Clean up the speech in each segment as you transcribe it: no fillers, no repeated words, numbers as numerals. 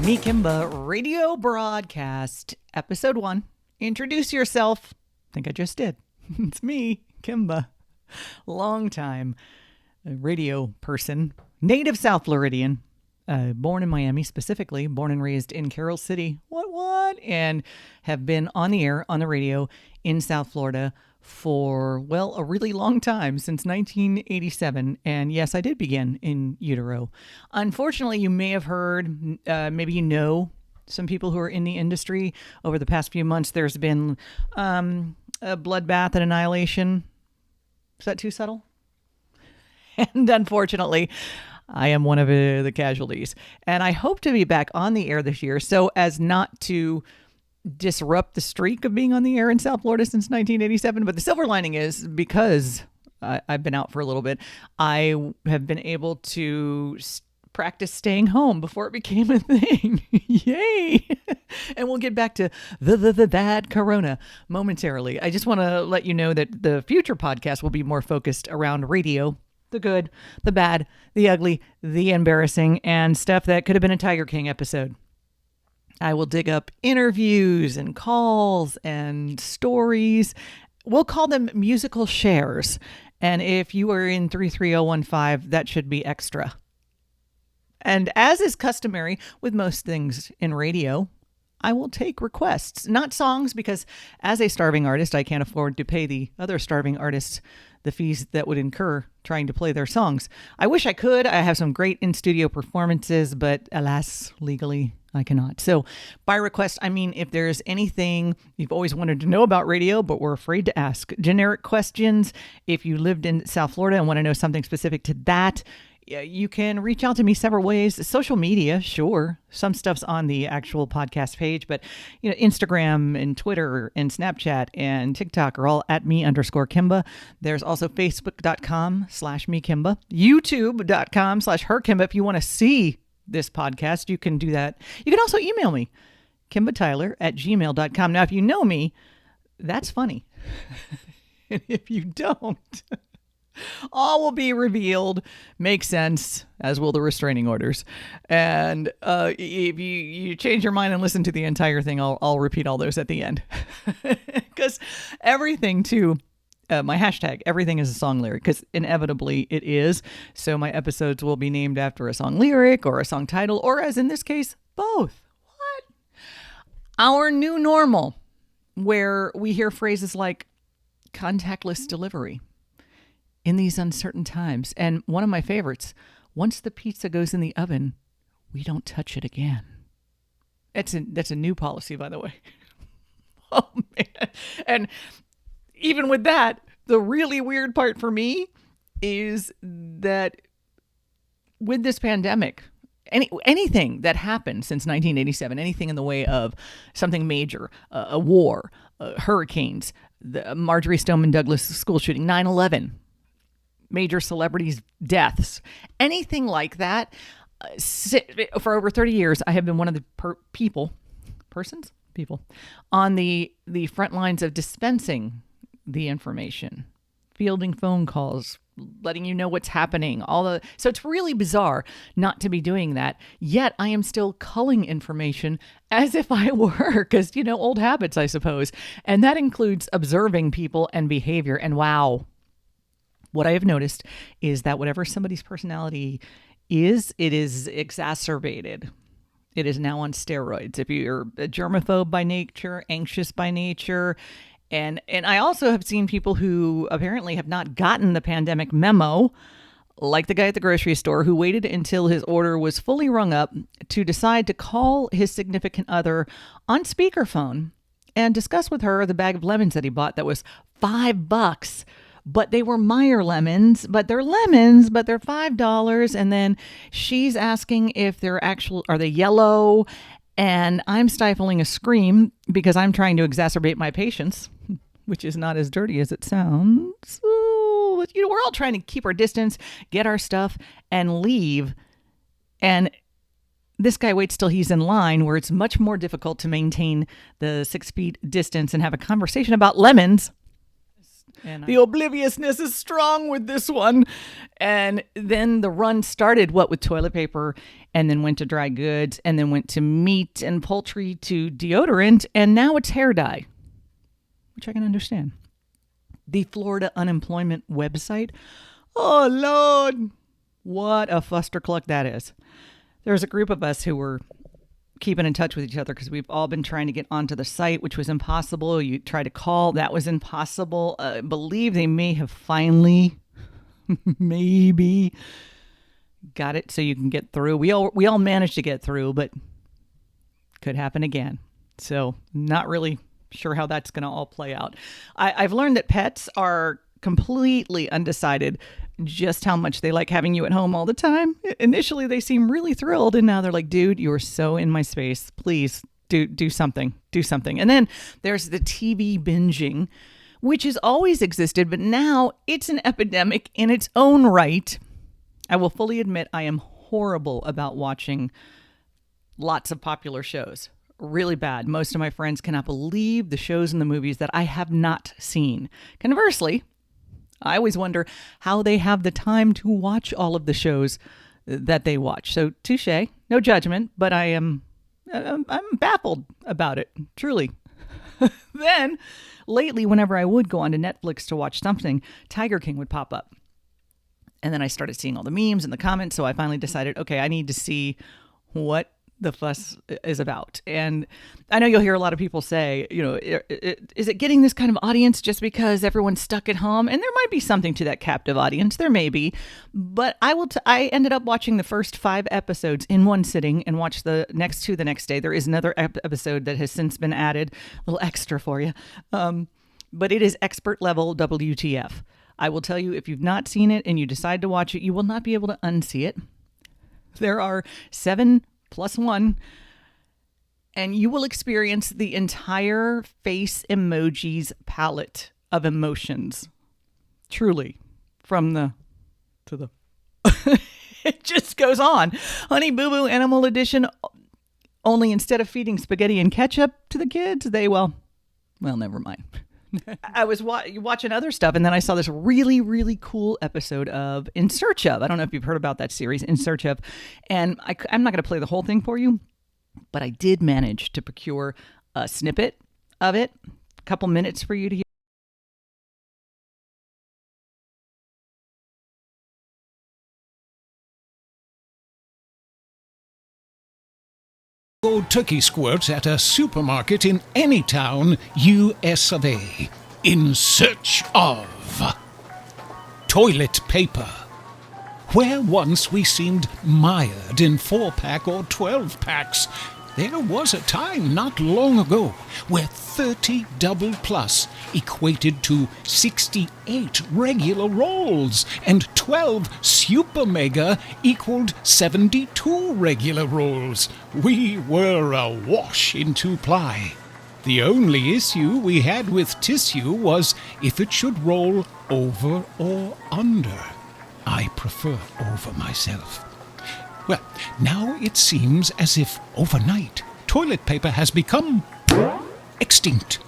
Me Kimba radio broadcast, episode 1. Introduce yourself. I think I just did. It's me, Kimba. Longtime radio person, native South Floridian, born in Miami specifically, born and raised in Carroll City. What? And have been on the air, on the radio in South Florida for, well, a really long time, since 1987. And yes, I did begin in utero. Unfortunately, you may have heard, maybe you know some people who are in the industry over the past few months, there's been a bloodbath and annihilation. Is that too subtle? And unfortunately, I am one of the casualties. And I hope to be back on the air this year so as not to disrupt the streak of being on the air in South Florida since 1987. But the silver lining is, because I've been out for a little bit, I have been able to practice staying home before it became a thing. Yay! And we'll get back to the bad corona momentarily. I just want to let you know that the future podcast will be more focused around radio, the good, the bad, the ugly, the embarrassing, and stuff that could have been a Tiger King episode. I will dig up interviews and calls and stories. We'll call them musical shares. And if you are in 33015, that should be extra. And as is customary with most things in radio, I will take requests, not songs, because as a starving artist, I can't afford to pay the other starving artists the fees that would incur trying to play their songs. I wish I could. I have some great in-studio performances, but alas, legally, I cannot. So by request, I mean if there's anything you've always wanted to know about radio, but were afraid to ask, generic questions, if you lived in South Florida and want to know something specific to that, you can reach out to me several ways. Social media, sure. Some stuff's on the actual podcast page, but Instagram and Twitter and Snapchat and TikTok are all at me_Kimba. There's also Facebook.com/me_Kimba, YouTube.com/herkimba. If you want to see this podcast, you can do that. You can also email me, KimbaTyler@gmail.com. Now, if you know me, that's funny. And if you don't, all will be revealed. Makes sense, as will the restraining orders. And if you change your mind and listen to the entire thing, I'll repeat all those at the end. Because everything too, my hashtag, everything is a song lyric, because inevitably it is. So my episodes will be named after a song lyric or a song title, or as in this case, both. What? Our new normal, where we hear phrases like contactless delivery in these uncertain times. And one of my favorites, once the pizza goes in the oven, we don't touch it again. That's a new policy, by the way. Oh, man. And even with that, the really weird part for me is that with this pandemic, anything that happened since 1987, anything in the way of something major, a war, hurricanes, the Marjorie Stoneman Douglas school shooting, 9/11, major celebrities' deaths, anything like that. For over 30 years, I have been one of the people on the front lines of dispensing the information, fielding phone calls, letting you know what's happening. So it's really bizarre not to be doing that. Yet I am still culling information as if I were, because, old habits, I suppose. And that includes observing people and behavior. And wow, what I have noticed is that whatever somebody's personality is, it is exacerbated. It is now on steroids. If you're a germaphobe by nature, anxious by nature, and I also have seen people who apparently have not gotten the pandemic memo, like the guy at the grocery store who waited until his order was fully rung up to decide to call his significant other on speakerphone and discuss with her the bag of lemons that he bought that was $5. But they were Meyer lemons, but they're $5. And then she's asking if are they yellow? And I'm stifling a scream because I'm trying to exacerbate my patience, which is not as dirty as it sounds. So, we're all trying to keep our distance, get our stuff, and leave. And this guy waits till he's in line, where it's much more difficult to maintain the 6 feet distance and have a conversation about lemons. And the obliviousness is strong with this one. And then the run started, with toilet paper, and then went to dry goods, and then went to meat and poultry to deodorant, and now it's hair dye, which I can understand. The Florida unemployment website. Oh, Lord. What a fustercluck that is. There's a group of us who were keeping in touch with each other because we've all been trying to get onto the site, which was impossible. You try to call, that was impossible. I believe they may have finally, maybe, got it so you can get through. We all managed to get through, but could happen again. So not really sure how that's going to all play out. I've learned that pets are completely undecided just how much they like having you at home all the time. Initially, they seem really thrilled, and now they're like, dude, you are so in my space. Please do something. Do something. And then there's the TV binging, which has always existed, but now it's an epidemic in its own right. I will fully admit I am horrible about watching lots of popular shows. Really bad. Most of my friends cannot believe the shows and the movies that I have not seen. Conversely, I always wonder how they have the time to watch all of the shows that they watch. So touche, no judgment, but I'm baffled about it, truly. Then, lately, whenever I would go onto Netflix to watch something, Tiger King would pop up. And then I started seeing all the memes and the comments, so I finally decided, okay, I need to see what the fuss is about. And I know you'll hear a lot of people say, is it getting this kind of audience just because everyone's stuck at home? And there might be something to that captive audience. There may be. But I ended up watching the first 5 episodes in one sitting and watched the next 2 the next day. There is another episode that has since been added, a little extra for you. But it is expert level WTF. I will tell you, if you've not seen it and you decide to watch it, you will not be able to unsee it. There are 7 plus 1, and you will experience the entire face emojis palette of emotions. Truly. From the to the it just goes on. Honey Boo Boo Animal Edition, only instead of feeding spaghetti and ketchup to the kids, well, never mind. I was watching other stuff, and then I saw this really, really cool episode of In Search Of. I don't know if you've heard about that series, In Search Of. And I'm not going to play the whole thing for you, but I did manage to procure a snippet of it, a couple minutes for you to hear. Turkey squirts at a supermarket in any town, US of A. In search of toilet paper. Where once we seemed mired in 4-pack or 12-packs, there was a time not long ago where 30 double plus equated to 68 regular rolls, and 12 super mega equaled 72 regular rolls. We were awash in 2-ply. The only issue we had with tissue was if it should roll over or under. I prefer over myself. Well, now it seems as if overnight toilet paper has become extinct.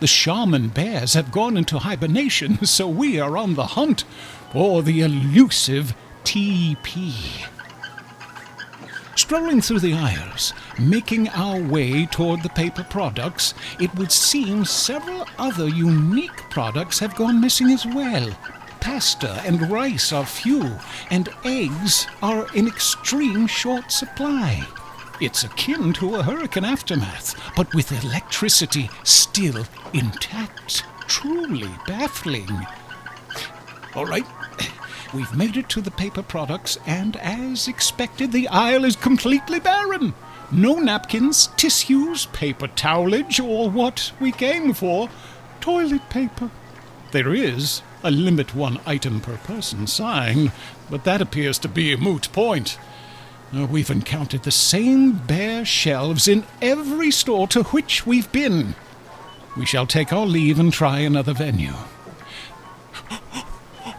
The shaman bears have gone into hibernation, so we are on the hunt for the elusive TP. Strolling through the aisles, making our way toward the paper products, it would seem several other unique products have gone missing as well. Pasta and rice are few, and eggs are in extreme short supply. It's akin to a hurricane aftermath, but with electricity still intact. Truly baffling. All right, we've made it to the paper products, and as expected, the aisle is completely barren. No napkins, tissues, paper towelage, or what we came for, toilet paper. There is a limit 1 item per person sign, but that appears to be a moot point. We've encountered the same bare shelves in every store to which we've been. We shall take our leave and try another venue.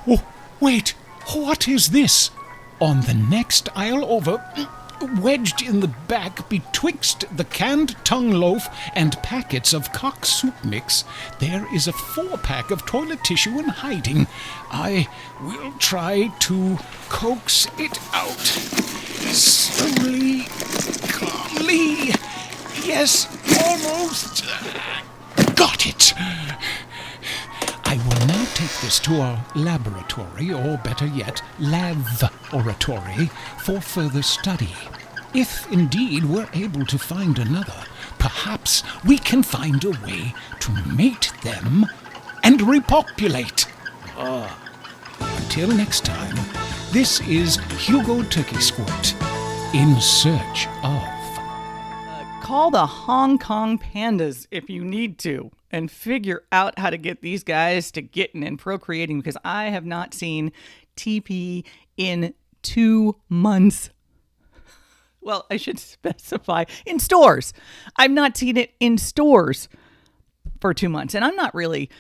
Oh, wait, what is this? On the next aisle over, Wedged in the back betwixt the canned tongue loaf and packets of cock soup mix, there is a 4-pack of toilet tissue in hiding. I will try to coax it out. Slowly, calmly. Yes, almost. Got it. I will now take this to our laboratory, or better yet, lav-oratory, for further study. If indeed we're able to find another, perhaps we can find a way to mate them and repopulate. Until next time, this is Hugo Turkey Squirt, in search of... Call the Hong Kong pandas if you need to and figure out how to get these guys to getting and procreating, because I have not seen TP in 2 months. Well, I should specify in stores. I've not seen it in stores for 2 months. And I'm not really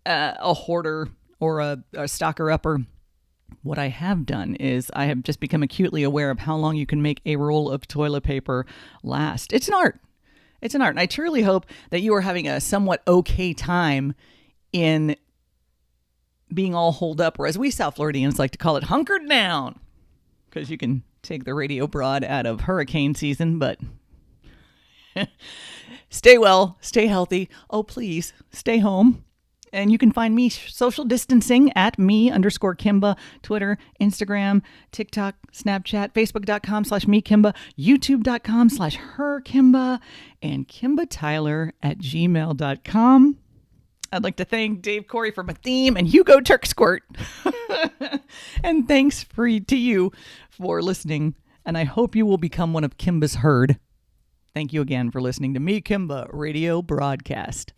a hoarder or a stocker-upper. What I have done is I have just become acutely aware of how long you can make a roll of toilet paper last. It's an art. It's an art. And I truly hope that you are having a somewhat okay time in being all holed up, or as we South Floridians like to call it, hunkered down. Because you can take the radio broad out of hurricane season, but stay well, stay healthy. Oh, please, stay home. And you can find me social distancing at me_Kimba, Twitter, Instagram, TikTok, Snapchat, Facebook.com/me_Kimba, YouTube.com/herKimba, and KimbaTyler@gmail.com. I'd like to thank Dave Corey for my theme and Hugo Turk Squirt. And thanks to you for listening. And I hope you will become one of Kimba's herd. Thank you again for listening to Me Kimba Radio Broadcast.